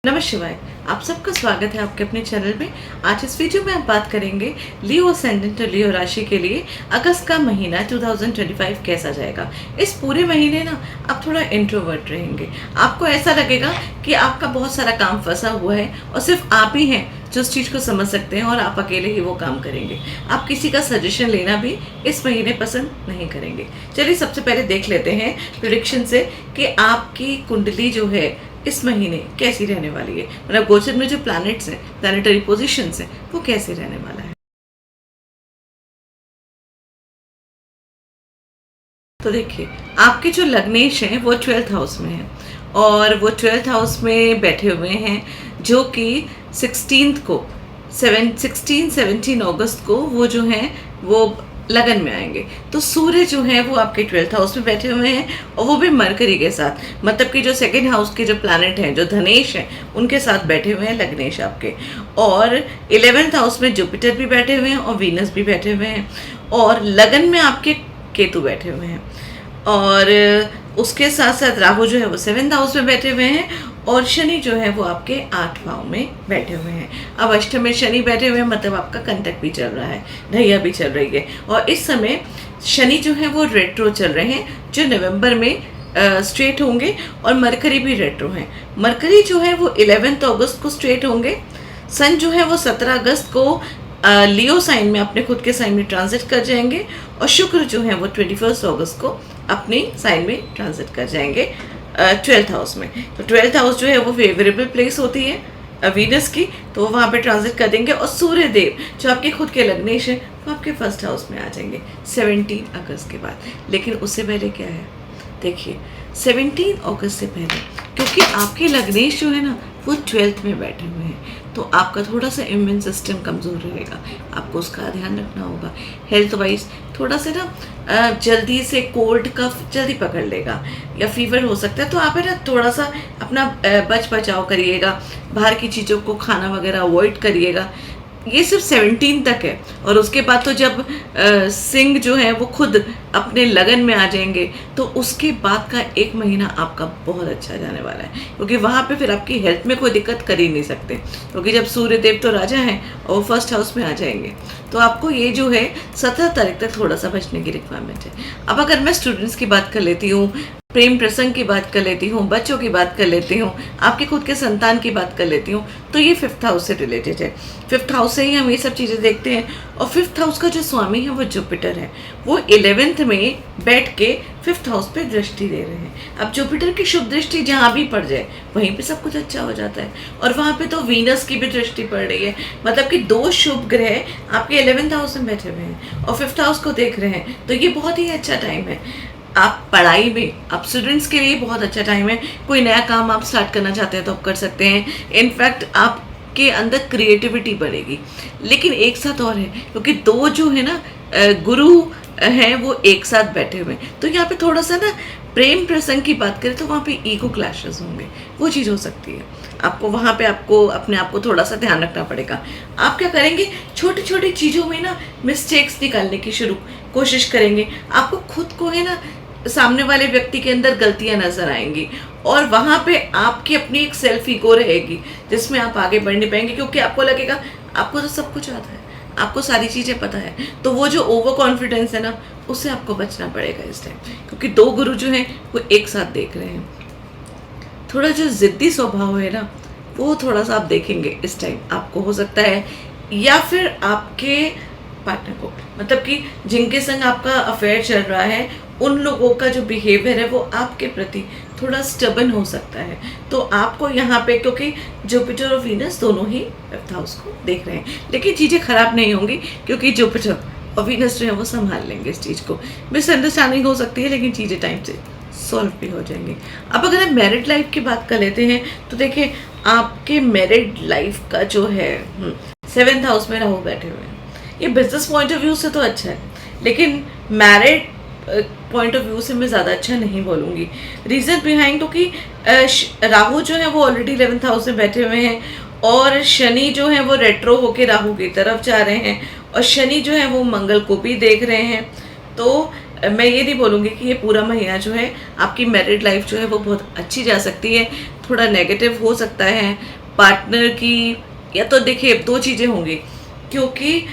नमः शिवाय। आप सबका स्वागत है आपके अपने चैनल में। आज इस वीडियो में हम बात करेंगे लियो असेंडेंट और लियो राशि के लिए अगस्त का महीना 2025 कैसा जाएगा। इस पूरे महीने ना आप थोड़ा इंट्रोवर्ट रहेंगे। आपको ऐसा लगेगा कि आपका बहुत सारा काम फंसा हुआ है और सिर्फ आप ही हैं जो उस चीज़ को समझ सकते हैं और आप अकेले ही वो काम करेंगे। आप किसी का सजेशन लेना भी इस महीने पसंद नहीं करेंगे। चलिए सबसे पहले देख लेते हैं प्रेडिक्शन से कि आपकी कुंडली जो है इस महीने कैसी रहने वाली है। मतलब गोचर में जो प्लैनेट्स हैं, प्लैनेटरी पोजीशंस हैं, वो कैसे रहने वाला है। तो देखिए, आपके जो लग्नेश हैं वो 12th हाउस में हैं और वो 12th हाउस में बैठे हुए हैं, जो कि 16 अगस्त को वो जो हैं वो लगन में आएंगे। तो सूर्य जो है वो आपके 12th हाउस में बैठे हुए हैं और वो भी मरकरी के साथ, मतलब कि जो सेकंड हाउस के जो प्लैनेट हैं, जो धनेश हैं, उनके साथ बैठे हुए हैं लग्नेश आपके। और 11th हाउस में जुपिटर भी बैठे हुए हैं और वीनस भी बैठे हुए हैं और लगन में आपके केतु बैठे हुए हैं। और उसके साथ साथ राहु जो है वो 7th हाउस में बैठे हुए हैं और शनि जो है वो आपके 8 भाव में बैठे हुए हैं। अब अष्टम में शनि बैठे हुए हैं, मतलब आपका कंटक भी चल रहा है, ढैया भी चल रही है। और इस समय शनि जो है वो रेट्रो चल रहे हैं, जो नवंबर में स्ट्रेट होंगे। और मरकरी भी रेट्रो हैं। मरकरी जो है वो 11 अगस्त को स्ट्रेट होंगे। सन जो है वो 17 अगस्त को लियो साइन में, अपने खुद के साइन में ट्रांजिट कर जाएंगे। और शुक्र जो है वो 21 अगस्त को अपने साइन में ट्रांजिट कर जाएंगे 12th हाउस में। तो 12th हाउस जो है वो फेवरेबल प्लेस होती है वीनस की, तो वहाँ पे ट्रांजिट कर देंगे। और सूर्य देव जो आपके खुद के लग्नेश है वो आपके फर्स्ट हाउस में आ जाएंगे 17 अगस्त के बाद। लेकिन उससे पहले क्या है, देखिए 17 अगस्त से पहले, क्योंकि आपके लग्नेश जो है ना वो 12th में बैठे हुए हैं, तो आपका थोड़ा सा इम्यून सिस्टम कमज़ोर रहेगा। आपको उसका ध्यान रखना होगा। हेल्थ वाइज थोड़ा सा ना जल्दी से कोल्ड कफ जल्दी पकड़ लेगा या फीवर हो सकता है, तो आप है ना थोड़ा सा अपना बच बचाव करिएगा। बाहर की चीज़ों को खाना वगैरह अवॉइड करिएगा। ये सिर्फ 17 तक है। और उसके बाद तो जब सिंह जो है वो खुद अपने लगन में आ जाएंगे, तो उसके बाद का एक महीना आपका बहुत अच्छा जाने वाला है, क्योंकि वहाँ पे फिर आपकी हेल्थ में कोई दिक्कत कर ही नहीं सकते, क्योंकि जब सूर्य देव तो राजा हैं और वो फर्स्ट हाउस में आ जाएंगे। तो आपको ये जो है 17 तारीख तक थोड़ा सा बचने की रिक्वायरमेंट है। अब अगर मैं स्टूडेंट्स की बात कर लेती हूँ, प्रेम प्रसंग की बात कर लेती हूँ, बच्चों की बात कर लेती हूँ, आपके खुद के संतान की बात कर लेती हूँ, तो ये 5th हाउस से रिलेटेड है। 5th हाउस से ही हम ये सब चीज़ें देखते हैं। और 5th हाउस का जो स्वामी है वो जुपिटर है। वो 11th में बैठ के 5th हाउस पे दृष्टि दे रहे हैं। अब जुपिटर की शुभ दृष्टि जहाँ भी पड़ जाए वहीं पे सब कुछ अच्छा हो जाता है। और वहाँ पे तो वीनस की भी दृष्टि पड़ रही है, मतलब कि 2 शुभ ग्रह आपके 11th हाउस में बैठे हुए हैं और 5th हाउस को देख रहे हैं। तो ये बहुत ही अच्छा टाइम है। आप पढ़ाई में, आप स्टूडेंट्स के लिए बहुत अच्छा टाइम है। कोई नया काम आप स्टार्ट करना चाहते हैं तो आप कर सकते हैं। इनफैक्ट आपके अंदर क्रिएटिविटी बढ़ेगी। लेकिन एक साथ और है, क्योंकि 2 जो है ना गुरु हैं वो एक साथ बैठे हुए हैं, तो यहाँ पे थोड़ा सा ना प्रेम प्रसंग की बात करें तो वहाँ पे ईगो क्लैशेस होंगे, वो चीज़ हो सकती है। आपको वहाँ पे आपको अपने आप को थोड़ा सा ध्यान रखना पड़ेगा। आप क्या करेंगे, छोटी छोटी चीज़ों में ना मिस्टेक्स निकालने की कोशिश करेंगे। आपको खुद को है ना सामने वाले व्यक्ति के अंदर गलतियां नजर आएंगी और वहाँ पे आपकी अपनी एक सेल्फ ईगो रहेगी, जिसमें आप आगे बढ़ नहीं पाएंगे, क्योंकि आपको लगेगा आपको तो सब कुछ आता है, आपको सारी चीज़ें पता है। तो वो जो ओवर कॉन्फिडेंस है ना, उससे आपको बचना पड़ेगा इस टाइम, क्योंकि 2 गुरु जो हैं वो एक साथ देख रहे हैं। थोड़ा जो ज़िद्दी स्वभाव है ना, वो थोड़ा सा आप देखेंगे इस टाइम आपको, हो सकता है। या फिर आपके पार्टनर को, मतलब कि जिनके संग आपका अफेयर चल रहा है, उन लोगों का जो बिहेवियर है वो आपके प्रति थोड़ा स्टबन हो सकता है। तो आपको यहाँ पे, क्योंकि जुपिटर और वीनस दोनों ही 5th हाउस को देख रहे हैं, लेकिन चीज़ें खराब नहीं होंगी, क्योंकि जुपिटर और वीनस जो है वो संभाल लेंगे इस चीज़ को। मिसअंडरस्टैंडिंग हो सकती है, लेकिन चीज़ें टाइम से सॉल्व भी हो जाएंगी। अब अगर हम मैरिड लाइफ की बात कर लेते हैं, तो देखिए आपके मैरिड लाइफ का जो है 7th हाउस में राहु बैठे हुए हैं। ये बिजनेस पॉइंट ऑफ व्यू से तो अच्छा है, लेकिन मैरिड पॉइंट ऑफ व्यू से मैं ज़्यादा अच्छा नहीं बोलूँगी। रीज़न बिहाइंड, क्योंकि राहु जो है वो ऑलरेडी 11th हाउस में बैठे हुए हैं और शनि जो है वो रेट्रो होके राहु की तरफ जा रहे हैं और शनि जो है वो मंगल को भी देख रहे हैं। तो मैं ये नहीं बोलूँगी कि ये पूरा महीना जो है आपकी मैरिड लाइफ जो है वो बहुत अच्छी जा सकती है, थोड़ा नेगेटिव हो सकता है पार्टनर की, या तो देखिए दो चीज़ें होंगी, क्योंकि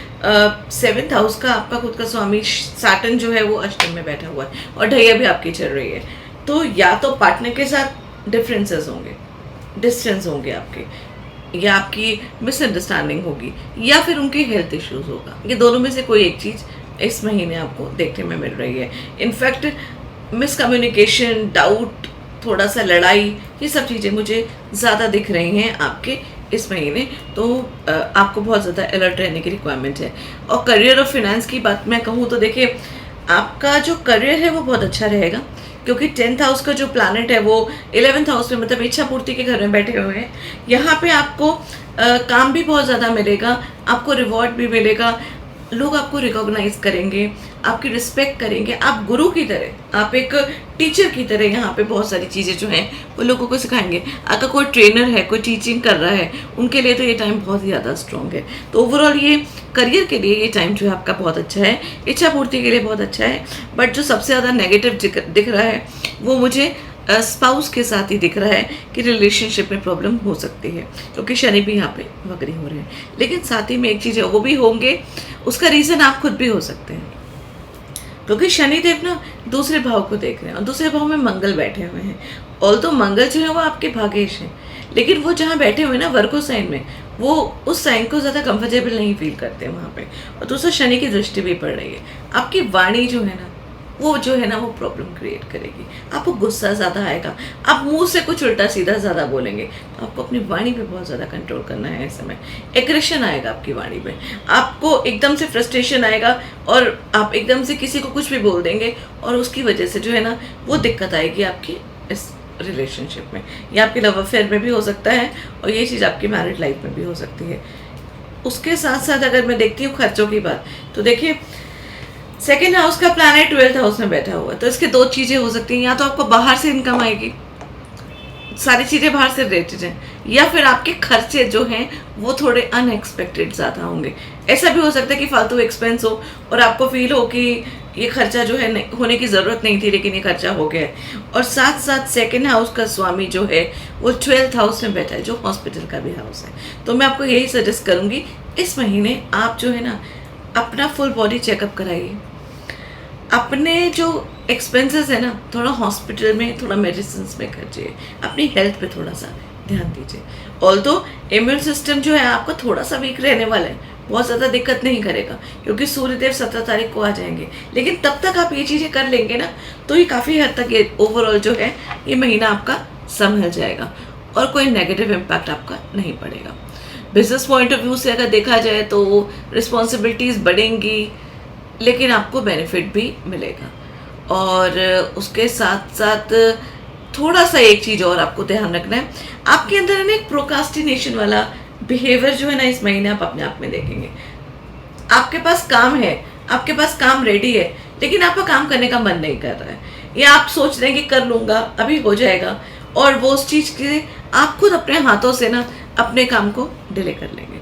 सेवन्थ हाउस का आपका खुद का स्वामी सैटर्न जो है वो अष्टम में बैठा हुआ है और ढैया भी आपकी चल रही है, तो या तो पार्टनर के साथ डिफरेंसेस होंगे, डिस्टेंस होंगे आपके, या आपकी मिसअंडरस्टैंडिंग होगी, या फिर उनके हेल्थ इश्यूज होगा। ये दोनों में से कोई एक चीज़ इस महीने आपको देखने में मिल रही है। इनफैक्ट मिसकम्युनिकेशन, डाउट, थोड़ा सा लड़ाई, ये सब चीज़ें मुझे ज़्यादा दिख रही हैं आपके इस महीने, तो आपको बहुत ज़्यादा अलर्ट रहने की रिक्वायरमेंट है। और करियर और फिनेंस की बात मैं कहूँ तो देखिए आपका जो करियर है वो बहुत अच्छा रहेगा, क्योंकि 10th हाउस का जो प्लैनेट है वो 11th हाउस में, मतलब इच्छा पूर्ति के घर में बैठे हुए हैं। यहाँ पे आपको काम भी बहुत ज़्यादा मिलेगा, आपको रिवॉर्ड भी मिलेगा, लोग आपको रिकॉग्नाइज करेंगे, आपकी रिस्पेक्ट करेंगे, आप गुरु की तरह, आप एक टीचर की तरह यहाँ पे बहुत सारी चीज़ें जो हैं वो लोगों को सिखाएंगे। अगर कोई ट्रेनर है, कोई टीचिंग कर रहा है, उनके लिए तो ये टाइम बहुत ही ज़्यादा स्ट्रॉन्ग है। तो ओवरऑल ये करियर के लिए ये टाइम जो है आपका बहुत अच्छा है, इच्छा पूर्ति के लिए बहुत अच्छा है। बट जो सबसे ज़्यादा नेगेटिव दिख रहा है वो मुझे स्पाउस के साथ ही दिख रहा है कि रिलेशनशिप में प्रॉब्लम हो सकती है, क्योंकि शनि भी यहाँ पे वक्री हो रहे हैं। लेकिन साथ ही में एक चीज़ है, वो भी होंगे, उसका रीज़न आप खुद भी हो सकते हैं, क्योंकि शनिदेव ना दूसरे भाव को देख रहे हैं और दूसरे भाव में मंगल बैठे हुए हैं। ऑल तो मंगल जो है वो आपके भाग्येश हैं, लेकिन वो जहाँ बैठे हुए हैं ना वर्गो साइन में, वो उस साइन को ज़्यादा कंफर्टेबल नहीं फील करते वहाँ पे। और दूसरा शनि की दृष्टि भी पड़ रही है। आपकी वाणी जो है ना वो जो है ना वो प्रॉब्लम क्रिएट करेगी, आपको गुस्सा ज़्यादा आएगा, आप मुंह से कुछ उल्टा सीधा ज़्यादा बोलेंगे, तो आपको अपनी वाणी पे बहुत ज़्यादा कंट्रोल करना है। इस समय एग्रेशन आएगा आपकी वाणी पे, आपको एकदम से फ्रस्ट्रेशन आएगा और आप एकदम से किसी को कुछ भी बोल देंगे, और उसकी वजह से जो है ना वो दिक्कत आएगी आपकी इस रिलेशनशिप में, या आपके लव अफेयर में भी हो सकता है, और ये चीज़ आपकी मैरिड लाइफ में भी हो सकती है। उसके साथ साथ अगर मैं देखती हूँ खर्चों की बात, तो देखिए सेकेंड हाउस का प्लैनेट 12th हाउस में बैठा हुआ है, तो इसके दो चीज़ें हो सकती हैं, या तो आपको बाहर से इनकम आएगी, सारी चीज़ें बाहर से रिलेटेड हैं, या फिर आपके खर्चे जो हैं वो थोड़े अनएक्सपेक्टेड ज़्यादा होंगे। ऐसा भी हो सकता है कि फालतू एक्सपेंस हो और आपको फील हो कि ये खर्चा जो है होने की ज़रूरत नहीं थी, लेकिन ये खर्चा हो गया है। और साथ साथ सेकेंड हाउस का स्वामी जो है वो 12th हाउस में बैठा है, जो हॉस्पिटल का भी हाउस है। तो मैं आपको यही सजेस्ट करूँगी, इस महीने आप जो है ना अपना फुल बॉडी चेकअप कराइए, अपने जो एक्सपेंसेस है ना थोड़ा हॉस्पिटल में, थोड़ा मेडिसिन में खर्चिए, अपनी हेल्थ पे थोड़ा सा ध्यान दीजिए। ऑल्दो इम्यून सिस्टम जो है आपका थोड़ा सा वीक रहने वाला है, बहुत ज़्यादा दिक्कत नहीं करेगा, क्योंकि सूर्यदेव 17 तारीख को आ जाएंगे, लेकिन तब तक आप ये चीज़ें कर लेंगे ना तो ये काफ़ी हद तक ये ओवरऑल जो है ये महीना आपका संभल जाएगा और कोई नेगेटिव इम्पैक्ट आपका नहीं पड़ेगा। बिजनेस पॉइंट ऑफ व्यू से अगर देखा जाए तो रिस्पॉन्सिबिलिटीज़ बढ़ेंगी, लेकिन आपको बेनिफिट भी मिलेगा। और उसके साथ साथ थोड़ा सा एक चीज़ और आपको ध्यान रखना है, आपके अंदर है ना एक प्रोक्रास्टिनेशन वाला बिहेवियर जो है ना इस महीने आप अपने आप में देखेंगे। आपके पास काम है, आपके पास काम रेडी है, लेकिन आपका काम करने का मन नहीं कर रहा है, या आप सोच रहे हैं कि कर लूँगा, अभी हो जाएगा, और वो उस चीज़ के आप खुद अपने हाथों से ना अपने काम को डिले कर लेंगे।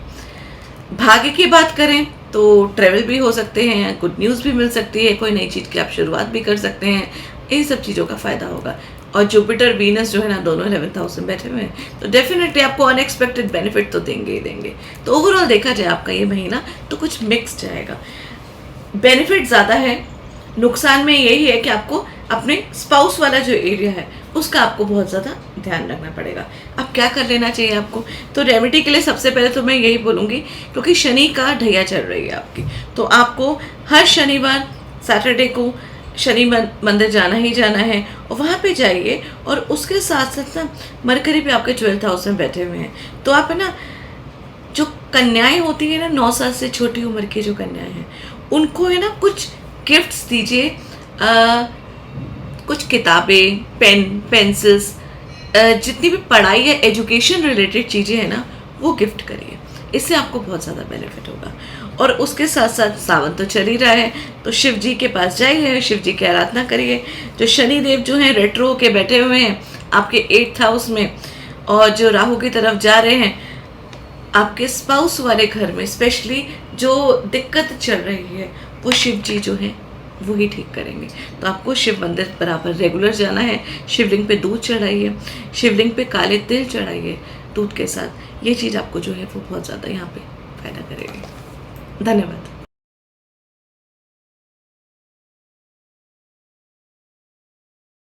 भाग्य की बात करें तो ट्रैवल भी हो सकते हैं, गुड न्यूज़ भी मिल सकती है, कोई नई चीज़ की आप शुरुआत भी कर सकते हैं, इन सब चीज़ों का फ़ायदा होगा। और जुपिटर वीनस जो है ना दोनों 11th हाउस में बैठे हुए हैं, तो डेफिनेटली आपको अनएक्सपेक्टेड बेनिफिट तो देंगे ही देंगे। तो ओवरऑल देखा जाए आपका ये महीना तो कुछ मिक्स जाएगा, बेनिफिट ज़्यादा है, नुकसान में यही है कि आपको अपने स्पाउस वाला जो एरिया है उसका आपको बहुत ज़्यादा ध्यान रखना पड़ेगा। अब क्या कर लेना चाहिए आपको, तो रेमेडी के लिए सबसे पहले तो मैं यही बोलूँगी, क्योंकि शनि का ढैया चल रही है आपकी, तो आपको हर शनिवार सैटरडे को शनि मंदिर जाना ही जाना है, और वहाँ पे जाइए। और उसके साथ साथ ना मरकरी भी आपके 12th हाउस में बैठे हुए हैं, तो आप है ना जो कन्याएं होती हैं ना 9 साल से छोटी उम्र की जो कन्याएं हैं उनको है ना कुछ गिफ्ट्स दीजिए, कुछ किताबें, पेन, पेंसिल्स, जितनी भी पढ़ाई या एजुकेशन रिलेटेड चीज़ें हैं ना वो गिफ्ट करिए, इससे आपको बहुत ज़्यादा बेनिफिट होगा। और उसके साथ साथ सावन तो चल ही रहा है, तो शिव जी के पास जाइए, शिव जी की आराधना करिए। जो शनि देव जो हैं रेट्रो के बैठे हुए हैं आपके 8th हाउस में, और जो राहु की तरफ जा रहे हैं आपके स्पाउस वाले घर में, स्पेशली जो दिक्कत चल रही है वो शिव जी जो है वो ही ठीक करेंगे। तो आपको शिव मंदिर बराबर रेगुलर जाना है, शिवलिंग पे दूध चढ़ाइए, शिवलिंग पे काले तिल चढ़ाइए दूध के साथ। ये चीज़ आपको जो है वो बहुत ज़्यादा यहाँ पे फ़ायदा करेगी। धन्यवाद।